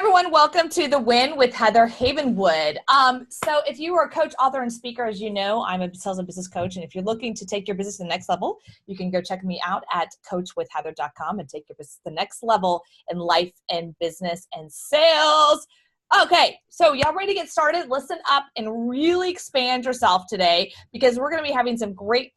everyone. Welcome to The Win with Heather Havenwood. So if you are a coach, author, and speaker, as you know, I'm a sales and business coach. And if you're looking to take your business to the next level, you can go check me out at coachwithheather.com and take your business to the next level in life and business and sales. Okay, so y'all ready to get started? Listen up and really expand yourself today, because we're going to be having some great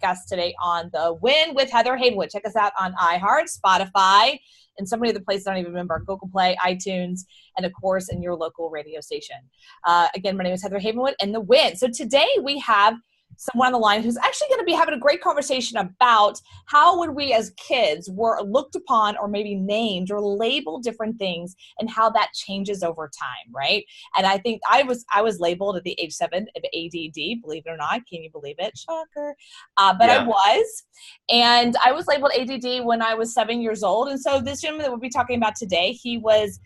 guests today on The Win with Heather Havenwood. Check us out on iHeart, Spotify, and so many other places I don't even remember, Google Play, iTunes, and of course in your local radio station. Again, my name is Heather Havenwood and The Win. So today we have someone on the line who's actually going to be having a great conversation about how when we as kids were looked upon or maybe named or labeled different things and how that changes over time, right? And I think I was labeled at the age 7 of ADD, believe it or not. Can you believe it? Shocker. But yeah. I was labeled ADD when I was 7 years old. And so this gentleman that we'll be talking about today, he was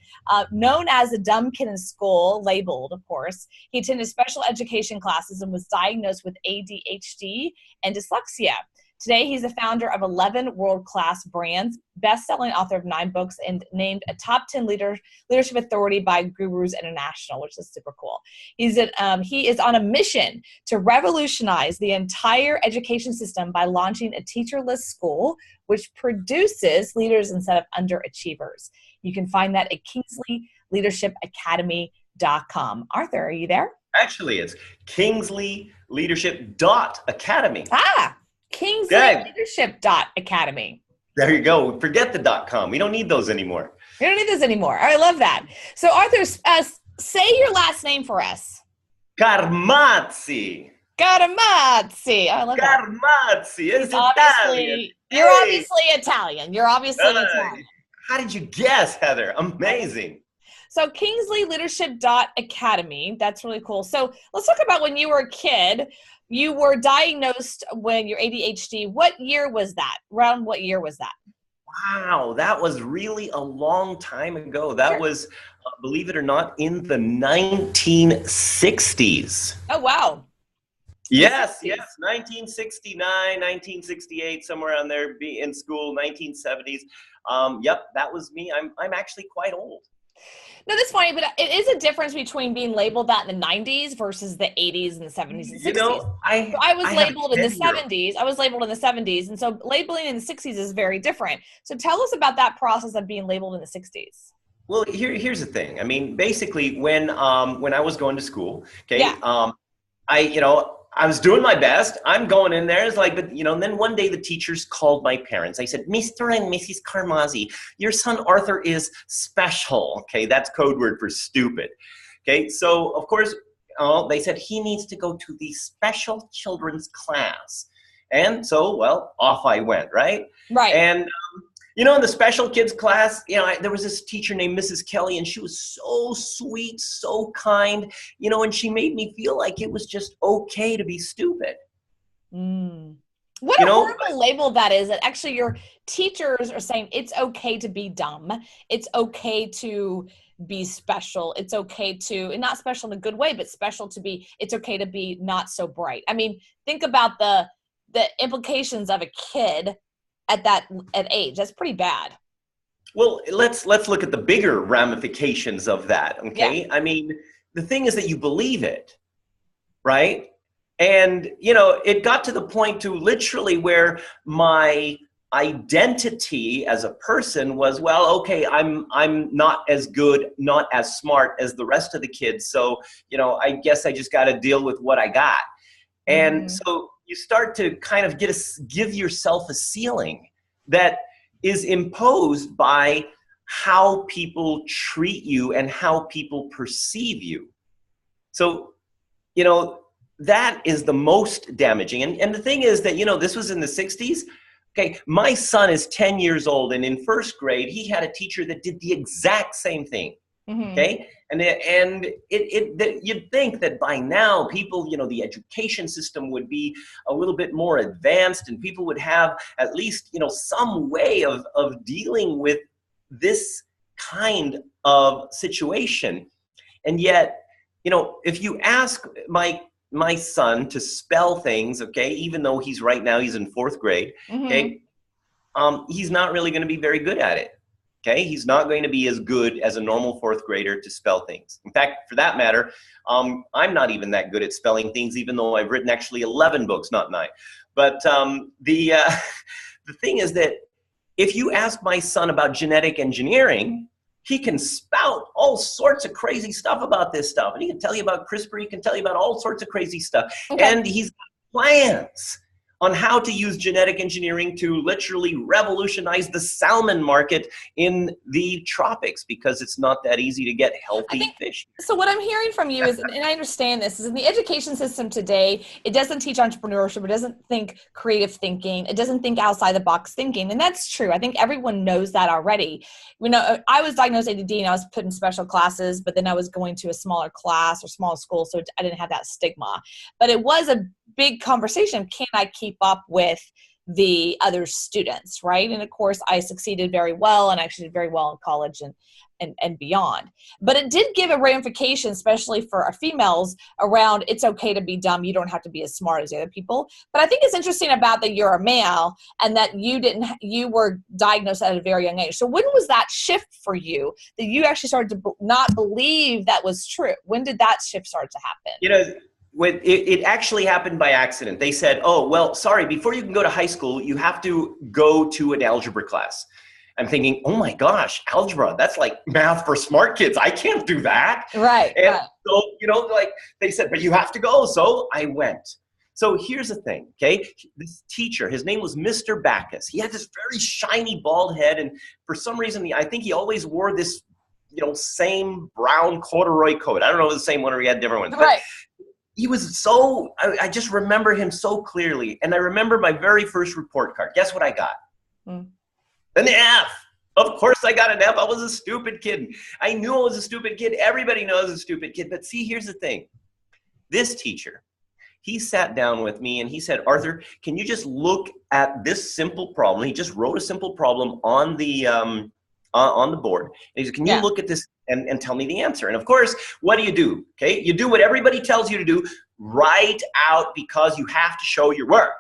known as a dumb kid in school, labeled, of course. He attended special education classes and was diagnosed with ADHD and dyslexia. Today, he's the founder of 11 world-class brands, best-selling author of 9 books, and named a top 10 leadership authority by Gurus International, which is super cool. He is on a mission to revolutionize the entire education system by launching a teacherless school, which produces leaders instead of underachievers. You can find that at kingsleyleadership.academy.com. Arthur, are you there? Actually, it's kingsleyleadership.academy. kingsleyleadership.academy. There you go. Forget the .com. We don't need those anymore. We don't need those anymore. I love that. So Arthur, say your last name for us. Carmizzi. Carmizzi. I love that. Carmizzi. It's Italian. You're obviously Italian. You're obviously Italian. How did you guess, Heather? Amazing. So kingsleyleadership.academy. That's really cool. So let's talk about when you were a kid. You were diagnosed when you're ADHD. What year was that? Around what year was that? Wow, that was really a long time ago. That was, believe it or not, in the 1960s. Oh, wow. Yes, 1969, 1968, somewhere around there, be in school, 1970s. Yep, that was me. I'm actually quite old. No, that's funny, but it is a difference between being labeled that in the 90s versus the 80s and the 70s and 60s. You know, I was labeled in the 70s. I was labeled in the 70s, and so labeling in the 60s is very different. So tell us about that process of being labeled in the 60s. Well, here's the thing. I mean, basically, when I was going to school, I was doing my best. I'm going in there. It's like, but and then one day the teachers called my parents. I said, Mr. and Mrs. Carmizzi, your son Arthur is special. Okay, that's code word for stupid. Okay, so of course, they said he needs to go to the special children's class. And so, well, off I went, right? Right. And in the special kids class, there was this teacher named Mrs. Kelly, and she was so sweet, so kind, and she made me feel like it was just okay to be stupid. What a horrible label that is, that actually your teachers are saying it's okay to be dumb. It's okay to be special. It's okay to, and not special in a good way, but special to be, it's okay to be not so bright. I mean, think about the implications of a kid at age. That's pretty bad. Well, let's look at the bigger ramifications of that, okay? Yeah. I mean, the thing is that you believe it, right? And, it got to the point to literally where my identity as a person was, well, okay, I'm not as good, not as smart as the rest of the kids. So, I guess I just got to deal with what I got. And so you start to kind of give yourself a ceiling that is imposed by how people treat you and how people perceive you. So, that is the most damaging. And the thing is that, this was in the 60s. Okay, my son is 10 years old, and in first grade, he had a teacher that did the exact same thing. Okay, and you'd think that by now people, the education system would be a little bit more advanced, and people would have at least, some way of dealing with this kind of situation. And yet, if you ask my son to spell things, okay, even though he's in 4th grade, okay, he's not really going to be very good at it. Okay, he's not going to be as good as a normal fourth grader to spell things. In fact, for that matter, I'm not even that good at spelling things, even though I've written actually 11 books, not 9. But the thing is that if you ask my son about genetic engineering, he can spout all sorts of crazy stuff about this stuff. And he can tell you about CRISPR. He can tell you about all sorts of crazy stuff. Okay. And he's got plans on how to use genetic engineering to literally revolutionize the salmon market in the tropics, because it's not that easy to get healthy fish. So what I'm hearing from you is, and I understand this, is in the education system today, it doesn't teach entrepreneurship, it doesn't think creative thinking, it doesn't think outside the box thinking, and that's true. I think everyone knows that already. You know, I was diagnosed ADD and I was put in special classes, but then I was going to a smaller class or small school, so I didn't have that stigma. But it was a big conversation. Can I keep up with the other students, right? And of course, I succeeded very well, and I actually did very well in college and beyond. But it did give a ramification, especially for our females, around it's okay to be dumb. You don't have to be as smart as the other people. But I think it's interesting about that you're a male and that you were diagnosed at a very young age. So when was that shift for you that you actually started to not believe that was true? When did that shift start to happen? You know, when it actually happened by accident. They said, oh, well, sorry, before you can go to high school, you have to go to an algebra class. I'm thinking, oh my gosh, algebra, that's like math for smart kids. I can't do that. Right. And so, you know, like they said, but you have to go. So I went. So here's the thing, okay? This teacher, his name was Mr. Backus. He had this very shiny bald head. And for some reason, I think he always wore this, you know, same brown corduroy coat. I don't know if it was the same one or he had different ones. Right. He was so, I just remember him so clearly. And I remember my very first report card. Guess what I got? An F. Of course I got an F. I was a stupid kid. I knew I was a stupid kid. Everybody knows I was a stupid kid. But see, here's the thing. This teacher, he sat down with me and he said, Arthur, can you just look at this simple problem? He just wrote a simple problem on the board. And he said, can you look at this and tell me the answer? And of course, what do? Okay, you do what everybody tells you to do. Write out, because you have to show your work.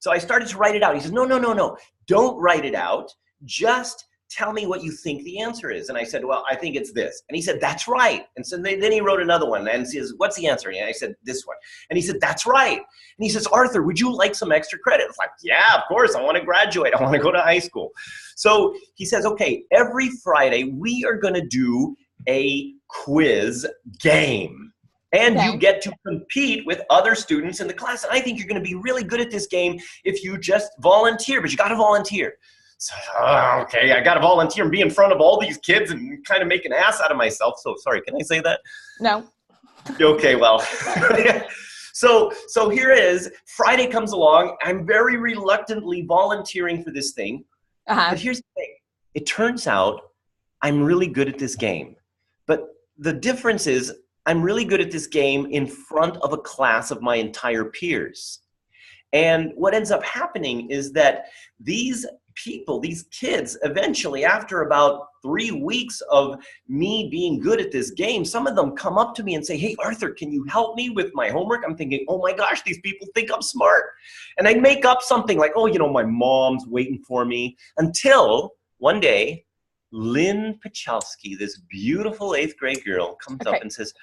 So I started to write it out. He says, no. Don't write it out. Just tell me what you think the answer is. And I said, well, I think it's this. And he said, that's right. And so then he wrote another one and says, what's the answer? And I said, this one. And he said, that's right. And he says, Arthur, would you like some extra credit? I was like, yeah, of course. I want to graduate. I want to go to high school. So he says, okay, every Friday we are going to do a quiz game. And you get to compete with other students in the class. And I think you're going to be really good at this game if you just volunteer, but you got to volunteer. So, okay, I got to volunteer and be in front of all these kids and kind of make an ass out of myself. So sorry, can I say that? No. Okay, well. So here it is. Friday comes along. I'm very reluctantly volunteering for this thing. But here's the thing. It turns out I'm really good at this game. But the difference is I'm really good at this game in front of a class of my entire peers. And what ends up happening is that these people, these kids, eventually, after about 3 weeks of me being good at this game, some of them come up to me and say, hey, Arthur, can you help me with my homework? I'm thinking, oh my gosh, these people think I'm smart. And I make up something like, oh, you know, my mom's waiting for me. Until one day, Lynn Pachowski, this beautiful 8th grade girl, comes up and says,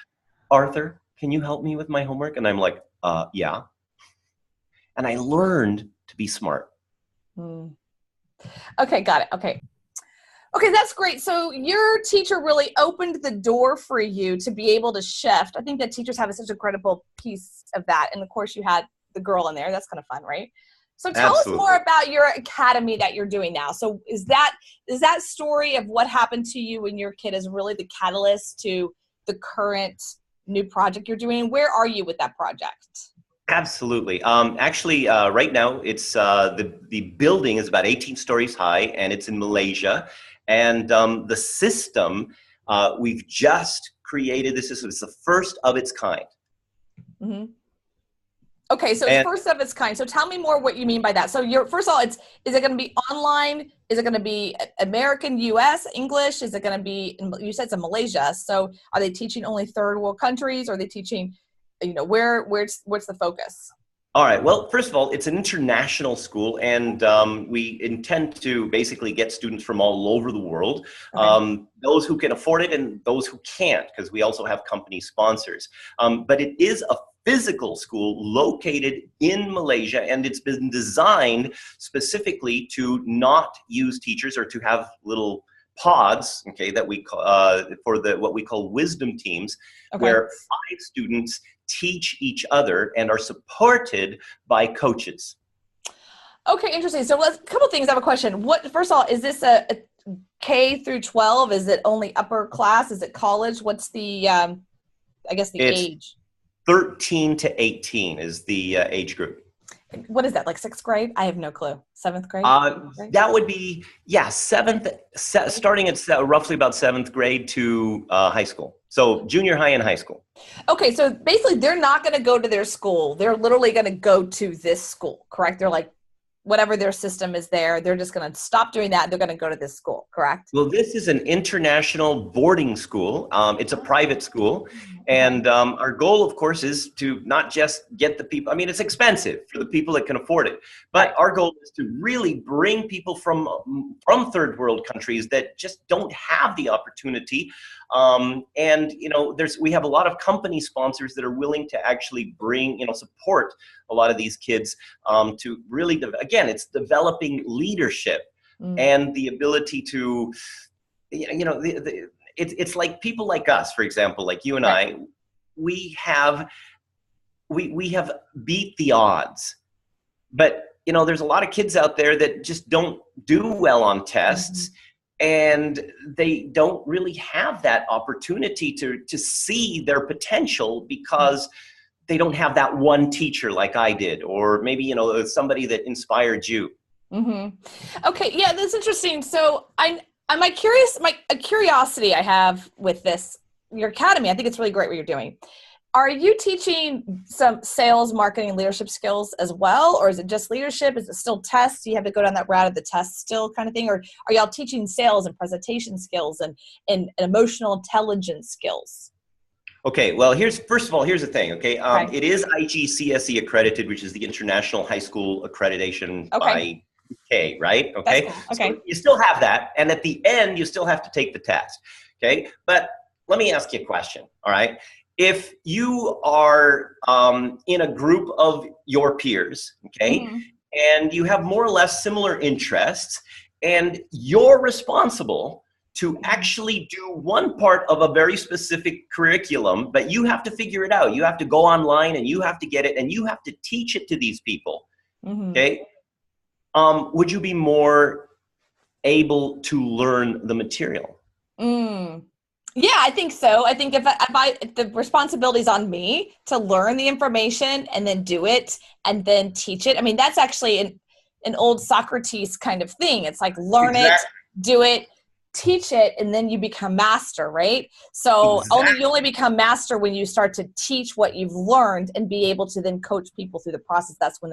Arthur, can you help me with my homework? And I'm like, yeah. And I learned to be smart. Okay, got it. Okay, that's great. So your teacher really opened the door for you to be able to shift. I think that teachers have such a credible piece of that. And of course you had the girl in there. That's kind of fun, right? So tell us more about your academy that you're doing now. So is that story of what happened to you when your kid is really the catalyst to the current new project you're doing? Where are you with that project? Absolutely. Actually, right now, it's the building is about 18 stories high, and it's in Malaysia. And the system we've just created. This is the first of its kind. Okay, so it's first of its kind. So tell me more what you mean by that. So first of all, is it going to be online? Is it going to be American, U.S., English? Is it going to be, you said it's in Malaysia. So are they teaching only third world countries? Or are they teaching, you know, what's the focus? All right. Well, first of all, it's an international school, and we intend to basically get students from all over the world, those who can afford it and those who can't, because we also have company sponsors. But it is a physical school located in Malaysia, and it's been designed specifically to not use teachers or to have little pods, okay, that we call for the what we call wisdom teams, where 5 students teach each other and are supported by coaches. Okay, interesting. So a couple things. I have a question. First of all, is this a K through 12? Is it only upper class? Is it college? What's the, I guess the age? 13 to 18 is the age group. What is that, like 6th grade? I have no clue. 7th grade? That would be, yeah, starting at roughly about 7th grade to high school. So junior high and high school. Okay, so basically they're not going to go to their school. They're literally going to go to this school, correct? They're like, whatever their system is there, they're just going to stop doing that. They're going to go to this school, correct? Well, this is an international boarding school. It's a private school. And our goal, of course, is to not just get the people. I mean, it's expensive for the people that can afford it. But our goal is to really bring people from third world countries that just don't have the opportunity. And, you know, we have a lot of company sponsors that are willing to actually bring, you know, support a lot of these kids to really, again, it's developing leadership and the ability to, you know, it's like people like us, for example, like you and I, we have beat the odds. But, you know, there's a lot of kids out there that just don't do well on tests. And they don't really have that opportunity to see their potential because they don't have that one teacher like I did, or maybe, you know, somebody that inspired you. Okay, yeah, that's interesting. So a curiosity I have with this, your academy, I think it's really great what you're doing. Are you teaching some sales, marketing, leadership skills as well? Or is it just leadership? Is it still tests? Do you have to go down that route of the test still kind of thing? Or are y'all teaching sales and presentation skills and emotional intelligence skills? Okay, well, first of all, here's the thing, okay? It is IGCSE accredited, which is the International High School Accreditation by UK, right? Okay, cool. Okay. So you still have that, and at the end, you still have to take the test, okay? But let me ask you a question, all right? If you are in a group of your peers, okay, and you have more or less similar interests, and you're responsible to actually do one part of a very specific curriculum, but you have to figure it out. You have to go online and you have to get it and you have to teach it to these people, okay? Would you be more able to learn the material? Yeah, I think so. I think if the responsibility is on me to learn the information and then do it and then teach it. I mean, that's actually an old Socrates kind of thing. It's like learn it, do it, teach it, and then you become master, right? So you only become master when you start to teach what you've learned and be able to then coach people through the process. That's when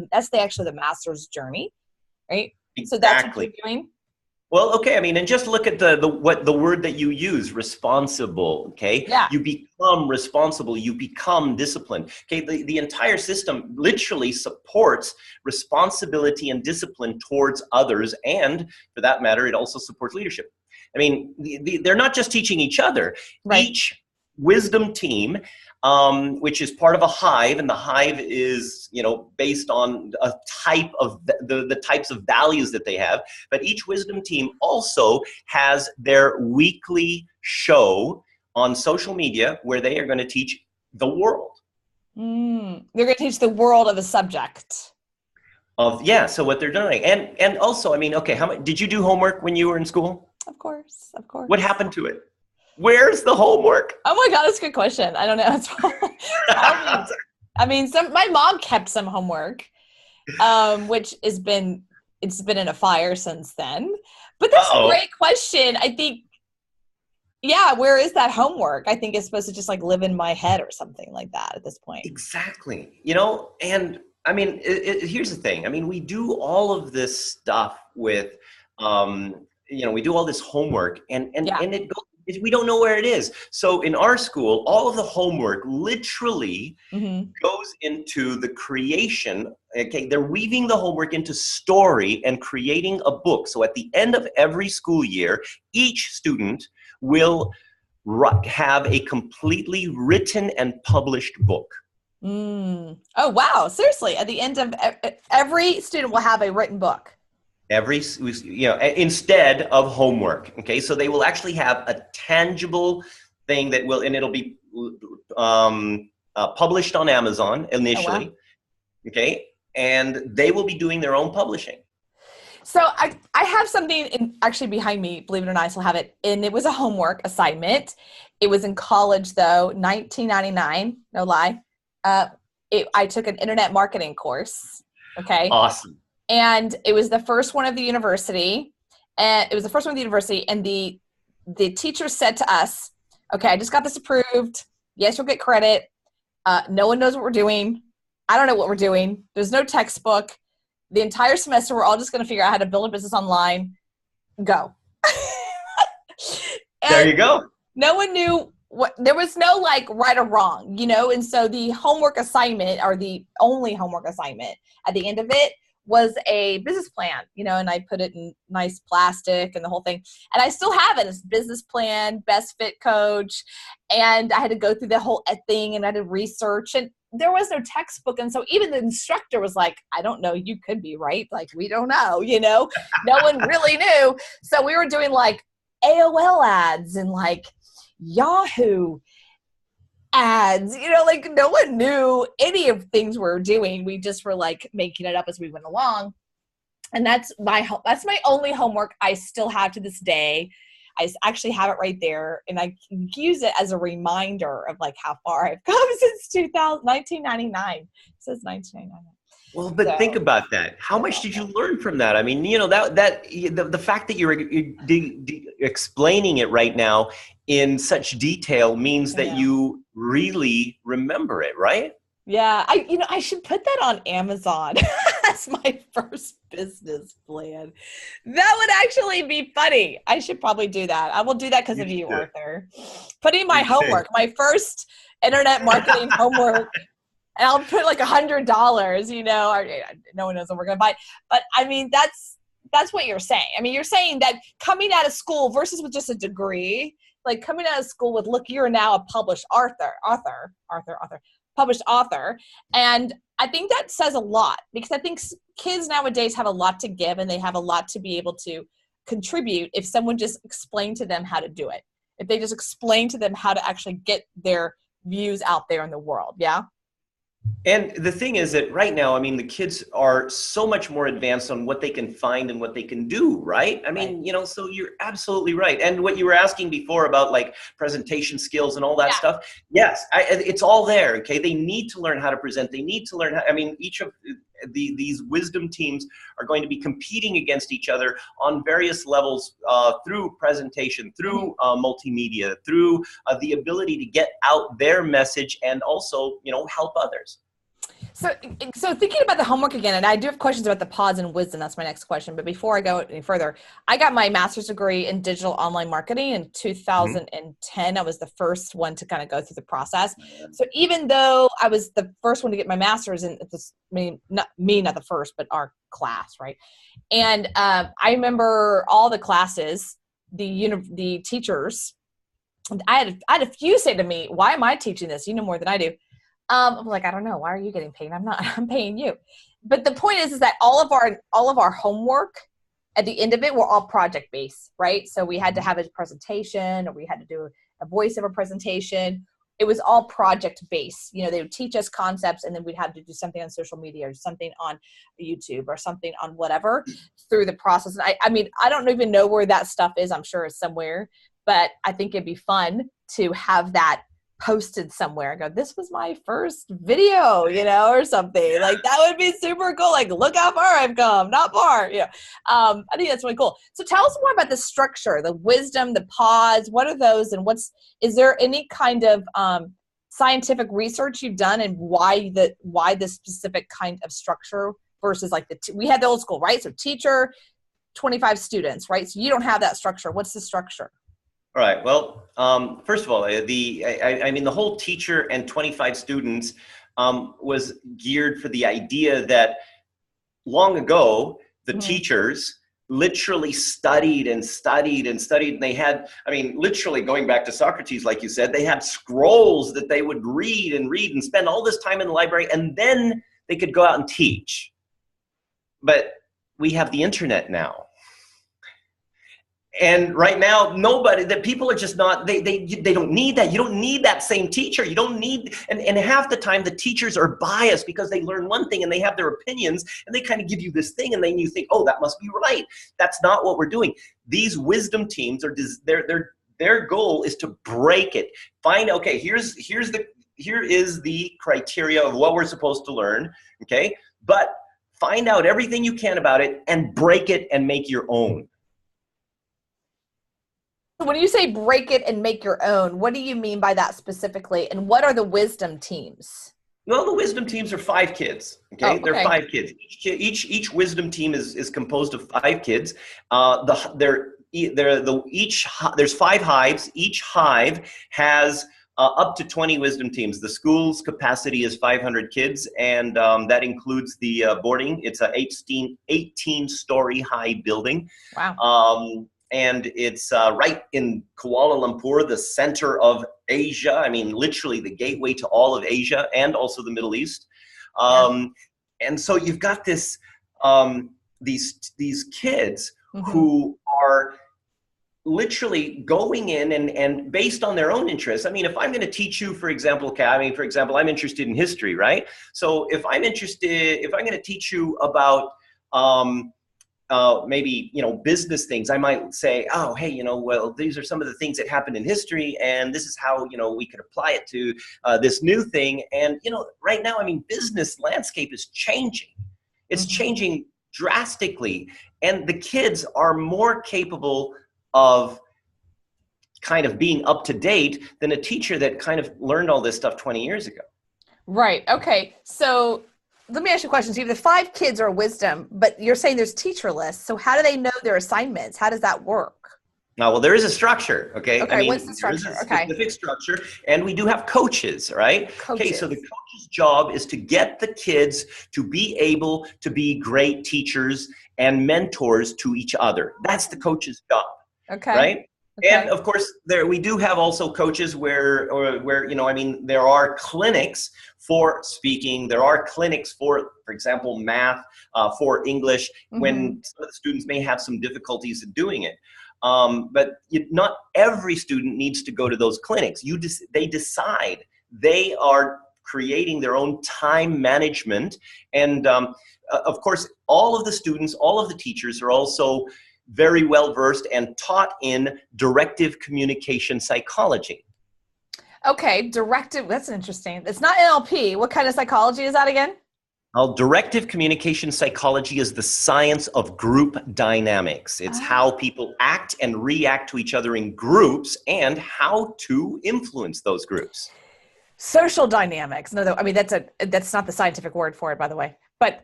that's actually the master's journey, right? Exactly. So that's what you're doing. Well, okay, I mean, and just look at the word that you use, responsible, okay? Yeah. You become responsible, you become disciplined. Okay, the entire system literally supports responsibility and discipline towards others, and for that matter, it also supports leadership. I mean, they're not just teaching each other. Right. Each wisdom team, which is part of a hive, and the hive is, you know, based on a type of the types of values that they have. But each wisdom team also has their weekly show on social media where they are going to teach the world. They're going to teach the world of a subject. So what they're doing, and also, I mean, okay, did you do homework when you were in school? Of course. What happened to it? Where's the homework? Oh my God, that's a good question. I don't know. I mean, my mom kept some homework, which it's been in a fire since then. But that's a great question. I think, yeah, where is that homework? I think it's supposed to just like live in my head or something like that at this point. Exactly. You know, and I mean, here's the thing. I mean, we do all of this stuff with, you know, we do all this homework, and it goes We don't know where it is. So in our school, all of the homework literally goes into the creation. Okay, they're weaving the homework into story and creating a book. So at the end of every school year, each student will have a completely written and published book. Oh, wow. Seriously, at the end of every student will have a written book. Instead of homework. Okay, so they will actually have a tangible thing that will, and it'll be published on Amazon initially. Oh, wow. Okay, and they will be doing their own publishing. So I have something actually behind me, believe it or not, I still have it. And it was a homework assignment. It was in college though, 1999, no lie. I took an internet marketing course. Okay. Awesome. And it was the first one of the university. And the teacher said to us, okay, I just got this approved. Yes, you'll get credit. No one knows what we're doing. I don't know what we're doing. There's no textbook. The entire semester, we're all just going to figure out how to build a business online. Go. There you go. No one knew there was no like right or wrong, and so the homework assignment, or the only homework assignment at the end of it, was a business plan, and I put it in nice plastic and the whole thing. And I still have it. It's business plan, best fit coach. And I had to go through the whole thing, and I did research, and there was no textbook. And so even the instructor was like, I don't know, you could be right. Like, we don't know, no one really knew. So we were doing like AOL ads and like Yahoo ads, like no one knew any of things we were doing. We just were like making it up as we went along. And that's my only homework I still have to this day. I actually have it right there, and I can use it as a reminder of like how far I've come since 1999. It says 1999. Well, but think about that. How much did you learn from that? I mean, the fact that you're explaining it right now in such detail means that you really remember it, right? Yeah, I should put that on Amazon as my first business plan. That would actually be funny. I should probably do that. I will do that because of you, Arthur. Putting my homework, my first internet marketing homework, and I'll put like $100, no one knows what we're going to buy. But I mean, that's what you're saying. I mean, you're saying that coming out of school versus with just a degree, like coming out of school with, look, you're now a published published author. And I think that says a lot, because I think kids nowadays have a lot to give, and they have a lot to be able to contribute if someone just explained to them how to do it. If they just explain to them how to actually get their views out there in the world. Yeah. And the thing is that right now, I mean, the kids are so much more advanced on what they can find and what they can do, right? I mean, so you're absolutely right. And what you were asking before about like presentation skills and all that stuff, yes, it's all there, okay? They need to learn how to present. They need to learn how, each of these wisdom teams are going to be competing against each other on various levels through presentation, through multimedia, through the ability to get out their message and also, help others. So thinking about the homework again, and I do have questions about the pods and wisdom. That's my next question. But before I go any further, I got my master's degree in digital online marketing in 2010. I was the first one to kind of go through the process. So even though I was the first one to get my master's in this, not the first, but our class, right? And I remember all the classes, the teachers. I had a few say to me, "Why am I teaching this? You know more than I do." I'm like, I don't know. Why are you getting paid? I'm not. I'm paying you. But the point is that all of our homework at the end of it were all project based, right? So we had to have a presentation, or we had to do a voiceover presentation. It was all project based. They would teach us concepts, and then we'd have to do something on social media, or something on YouTube, or something on whatever through the process. And I mean, I don't even know where that stuff is. I'm sure it's somewhere, but I think it'd be fun to have that posted somewhere and go, this was my first video, or something like that. Would be super cool. Like, look how far I've come, not far. I think that's really cool. So tell us more about the structure, the wisdom, the pods. What are those, and is there any kind of scientific research you've done, and why this specific kind of structure versus like we had the old school, right? So teacher, 25 students, right? So you don't have that structure. What's the structure? All right. Well, first of all, I mean, the whole teacher and 25 students was geared for the idea that long ago, the teachers literally studied and studied and studied. And they had, I mean, literally going back to Socrates, like you said, they had scrolls that they would read and spend all this time in the library, and then they could go out and teach. But we have the internet now. And right now, people are just not, they don't need that. You don't need that same teacher. You don't need, and half the time the teachers are biased because they learn one thing and they have their opinions and they kind of give you this thing and then you think, oh, that must be right. That's not what we're doing. These wisdom teams are, their goal is to break it. Find, okay, here is the criteria of what we're supposed to learn, okay? But find out everything you can about it and break it and make your own. When you say break it and make your own, what do you mean by that specifically? And what are the wisdom teams? Well, the wisdom teams are 5 kids. Okay, oh, okay. They're 5 kids. Each wisdom team is composed of 5 kids. There's 5 hives. Each hive has up to 20 wisdom teams. The school's capacity is 500 kids, and that includes the boarding. It's a 18-story high building. Wow. And it's right in Kuala Lumpur, the center of Asia. I mean, literally the gateway to all of Asia and also the Middle East. And so you've got this, these kids who are literally going in and based on their own interests. I mean, if I'm going to teach you, for example, I'm interested in history, right? So if I'm going to teach you about, maybe, business things, I might say, oh, hey, well, these are some of the things that happened in history, and this is how, we could apply it to this new thing. And, right now, I mean, business landscape is changing. It's changing drastically. And the kids are more capable of kind of being up to date than a teacher that kind of learned all this stuff 20 years ago. Right. Okay. So let me ask you a question. So the 5 kids are wisdom, but you're saying there's teacher lists. So how do they know their assignments? How does that work? Well, there is a structure, okay? Okay, I mean, what's the structure? There is a specific structure, and we do have coaches, right? Okay, so the coach's job is to get the kids to be able to be great teachers and mentors to each other. That's the coach's job, right? Okay. And of course, we do have also coaches where I mean, there are clinics for speaking. There are clinics for example, math, for English, when some of the students may have some difficulties in doing it. But not every student needs to go to those clinics. They decide. They are creating their own time management. And of course, all of the students, all of the teachers are also very well versed and taught in directive communication psychology. Okay, directive, that's interesting. It's not NLP. What kind of psychology is that again? Well, directive communication psychology is the science of group dynamics. It's how people act and react to each other in groups and how to influence those groups. Social dynamics. No, I mean, that's not the scientific word for it, by the way. But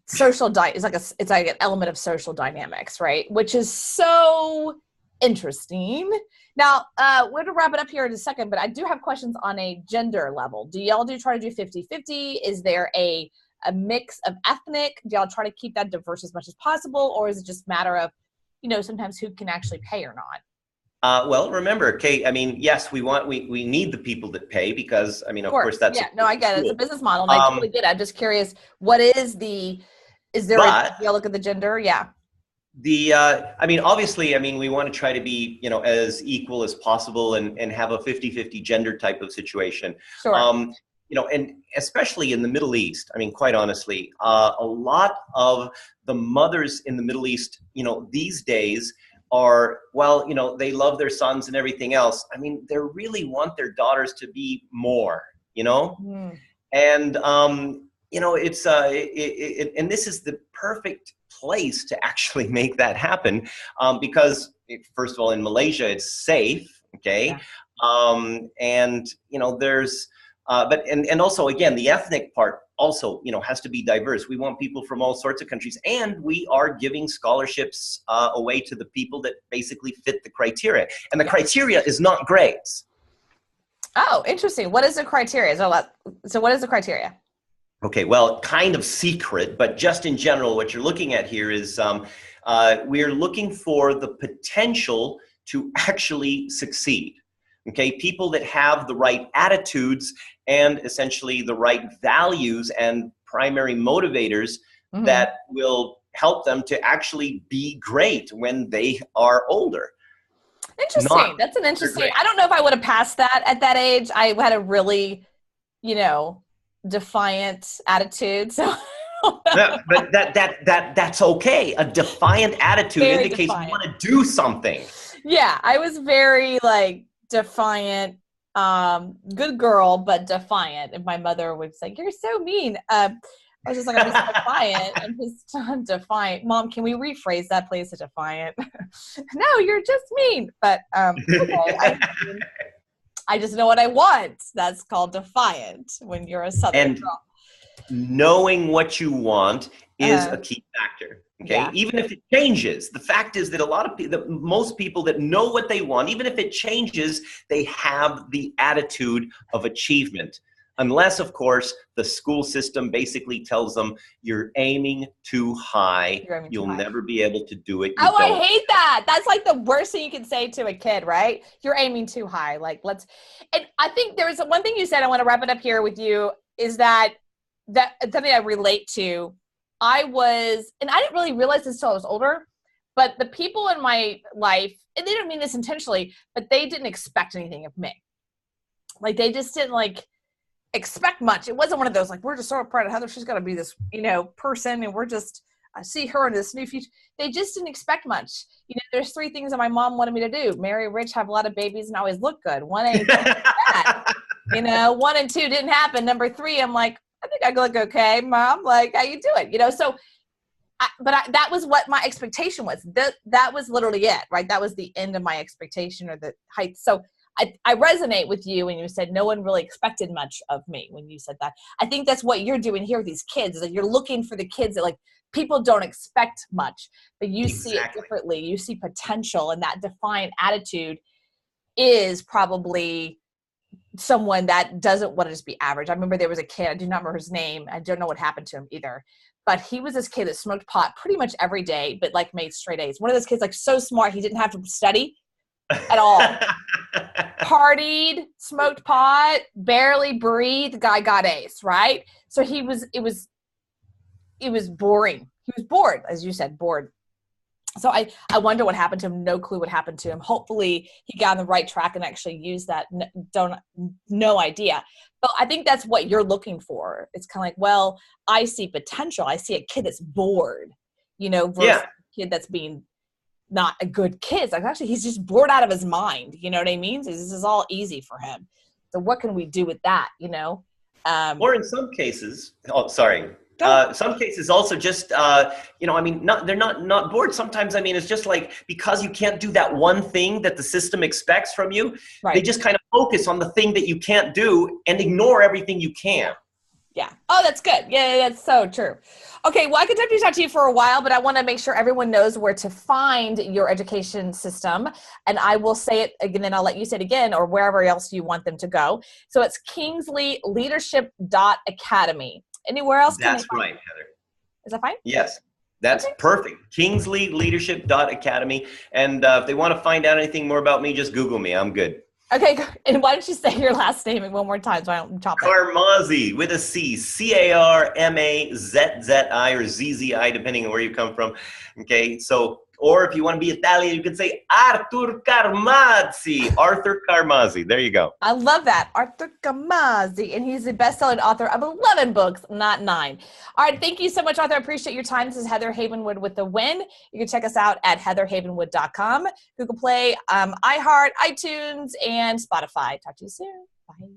social is it's like an element of social dynamics, right? Which is so interesting. Now, we're going to wrap it up here in a second, but I do have questions on a gender level. Do y'all try to do 50-50? Is there a mix of ethnic? Do y'all try to keep that diverse as much as possible? Or is it just a matter of, sometimes who can actually pay or not? Well, remember, Kate, I mean, yes, we need the people that pay because, I mean, of course that's. Yeah, no, I get it. It's a business model. And I totally get it. I'm just curious, is there a look at the gender? Yeah. I mean, obviously, I mean, we want to try to be, as equal as possible and have a 50-50 gender type of situation. Sure. And especially in the Middle East, I mean, quite honestly, a lot of the mothers in the Middle East, these days are, they love their sons and everything else. I mean, they really want their daughters to be more, and, it's, and this is the perfect place to actually make that happen because, first of all, in Malaysia, it's safe, okay? Yeah. And, there's And also, again, the ethnic part also, has to be diverse. We want people from all sorts of countries, and we are giving scholarships away to the people that basically fit the criteria. And the criteria is not grades. Oh, interesting. What is the criteria? So what is the criteria? Okay, well, kind of secret, but just in general, what you're looking at here is we're looking for the potential to actually succeed. Okay, people that have the right attitudes and essentially the right values and primary motivators that will help them to actually be great when they are older. Interesting. That's an interesting. I don't know if I would have passed that at that age. I had a really, defiant attitude. So but that's okay. A defiant attitude very indicates defiant. you want to do something. Yeah, I was very defiant, good girl, but defiant. And my mother would say, "You're so mean." I was just like, "I'm just defiant. I'm defiant." Mom, can we rephrase that, please? To defiant. No, you're just mean. But okay, I just know what I want. That's called defiant when you're a Southern girl. Knowing what you want is a key factor. Okay, even if it changes, the fact is that a lot of people, most people that know what they want, even if it changes, they have the attitude of achievement. Unless, of course, the school system basically tells them you're aiming too high. You'll never be able to do it. I hate that. That's the worst thing you can say to a kid, right? You're aiming too high. And I think there was one thing you said, I want to wrap it up here with you, is that something I relate to. And I didn't really realize this until I was older, but the people in my life, and they don't mean this intentionally, but they didn't expect anything of me. They just didn't expect much. It wasn't one of those we're just so proud of Heather, she's got to be this person, and I see her in this new future. They just didn't expect much. There's 3 things that my mom wanted me to do: marry rich, have a lot of babies, and always look good. 1 ain't that. 1 and 2 didn't happen. Number 3, I'm like, I think I look okay, Mom. How you doing? So that was what my expectation was. That was literally it, right? That was the end of my expectation, or the height. So I resonate with you when you said no one really expected much of me when you said that. I think that's what you're doing here with these kids, is that you're looking for the kids that people don't expect much, but you see it differently. You see potential, and that defiant attitude is probably someone that doesn't want to just be average. I remember there was a kid, I do not remember his name. I don't know what happened to him either, but he was this kid that smoked pot pretty much every day, but made straight A's. One of those kids, so smart, he didn't have to study at all. Partied, smoked pot, barely breathed, the guy got A's, right? So it was boring. He was bored, as you said, bored. So I wonder what happened to him. No clue what happened to him. Hopefully he got on the right track and actually used that. No idea. But I think that's what you're looking for. It's kind of well, I see potential. I see a kid that's bored, versus a kid that's being not a good kid. Actually, he's just bored out of his mind. You know what I mean? This is all easy for him. So what can we do with that? Or in some cases, some cases also just, they're not bored. Sometimes, it's just because you can't do that one thing that the system expects from you, right. They just kind of focus on the thing that you can't do and ignore everything you can. Yeah. Oh, that's good. Yeah, that's so true. Okay, well, I could definitely talk to you for a while, but I want to make sure everyone knows where to find your education system. And I will say it again, and I'll let you say it again, or wherever else you want them to go. So it's kingsleyleadership.academy. Anywhere else? That's right, Heather. Is that fine? Yes. That's perfect. kingsleyleadership.academy. And if they want to find out anything more about me, just Google me. I'm good. Okay, and why don't you say your last name one more time so I don't top it? Carmizzi with a C, Carmazzi or ZZI, depending on where you come from. Okay, so, or if you want to be Italian, you can say Arthur Carmazzi. Arthur Carmazzi. There you go. I love that. Arthur Carmazzi. And he's the best-selling author of 11 books, not 9. All right, thank you so much, Arthur. I appreciate your time. This is Heather Havenwood with The Win. You can check us out at heatherhavenwood.com, Google Play, iHeart, iTunes, and Spotify. Talk to you soon. Bye.